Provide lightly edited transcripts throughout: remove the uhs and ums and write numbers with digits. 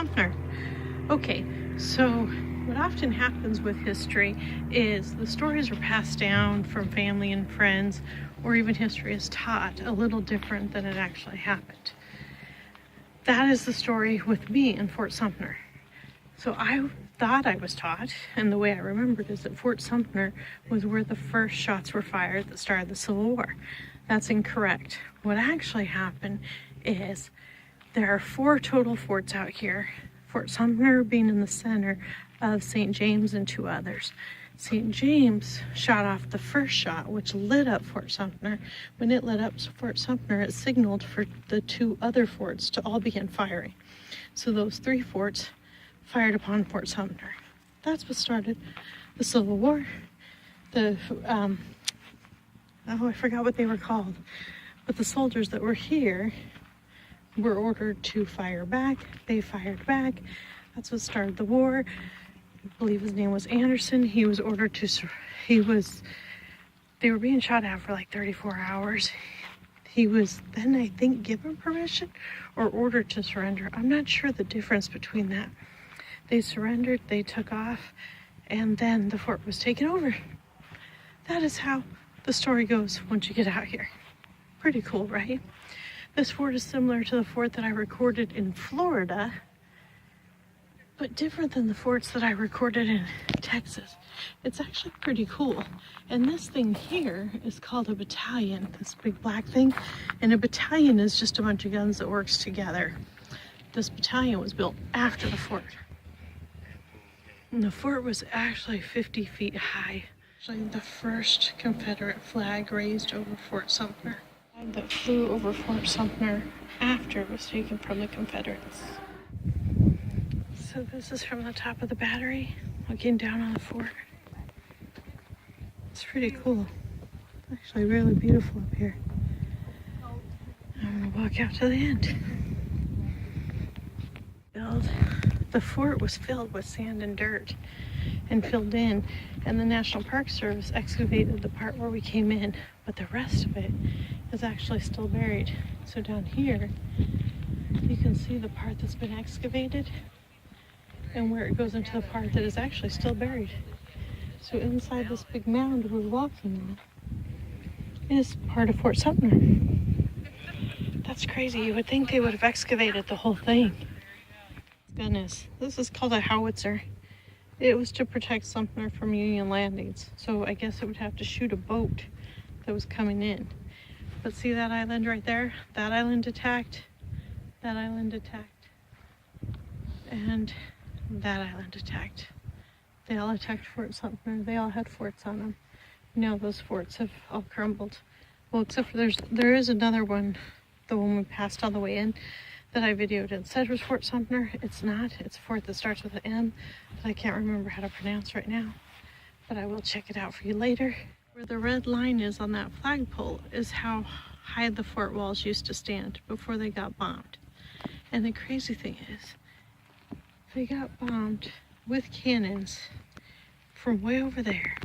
Sumter. Okay, so what often happens with history is the stories are passed down from family and friends, or even history is taught a little different than it actually happened. That is the story with me in Fort Sumter. So I thought I was taught, and the way I remembered is that Fort Sumter was where the first shots were fired that started the Civil War. That's incorrect. What actually happened is there are 4 total forts out here. Fort Sumter being in the center of St. James and 2 others. St. James shot off the first shot, which lit up Fort Sumter. When it lit up Fort Sumter, it signaled for the 2 other forts to all begin firing. So those 3 forts fired upon Fort Sumter. That's what started the Civil War. I forgot what they were called, but the soldiers that were here were ordered to fire back. They fired back. That's what started the war. I believe his name was Anderson. He was ordered to, they were being shot at for like 34 hours. He was then, I think, given permission or ordered to surrender. I'm not sure the difference between that. They surrendered, they took off, and then the fort was taken over. That is how the story goes once you get out here. Pretty cool, right? This fort is similar to the fort that I recorded in Florida, but different than the forts that I recorded in Texas. It's actually pretty cool. And this thing here is called a battalion, this big black thing. And a battalion is just a bunch of guns that works together. This battalion was built after the fort. And the fort was actually 50 feet high. Actually, the first Confederate flag raised over Fort Sumter. That flew over Fort Sumter after it was taken from the Confederates. So this is from the top of the battery, looking down on the fort. It's pretty cool. It's actually really beautiful up here. I'm gonna walk out to the end. The fort was filled with sand and dirt and filled in, and the National Park Service excavated the part where we came in, but the rest of it is actually still buried. So down here you can see the part that's been excavated and where it goes into the part that is actually still buried. So inside this big mound we're walking on is part of Fort Sumter. That's crazy. You would think they would have excavated the whole thing. Goodness, this is called a howitzer. It was to protect Sumter from Union landings, so I guess it would have to shoot a boat that was coming in. But see that island right there? That island attacked, that island attacked, and that island attacked. They all attacked Fort Sumter. They all had forts on them. Now those forts have all crumbled. Well, except for there is another one, the one we passed on the way in, that I videoed and said was Fort Sumter. It's not. It's a fort that starts with an M, but I can't remember how to pronounce right now. But I will check it out for you later. Where the red line is on that flagpole is how high the fort walls used to stand before they got bombed. And the crazy thing is, they got bombed with cannons from way over there.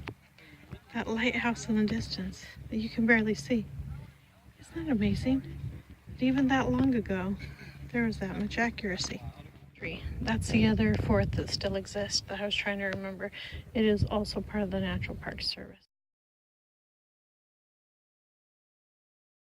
That lighthouse in the distance that you can barely see. Isn't that amazing? But even that long ago, there was that much accuracy. That's the other fort that still exists that I was trying to remember. It is also part of the National Park Service.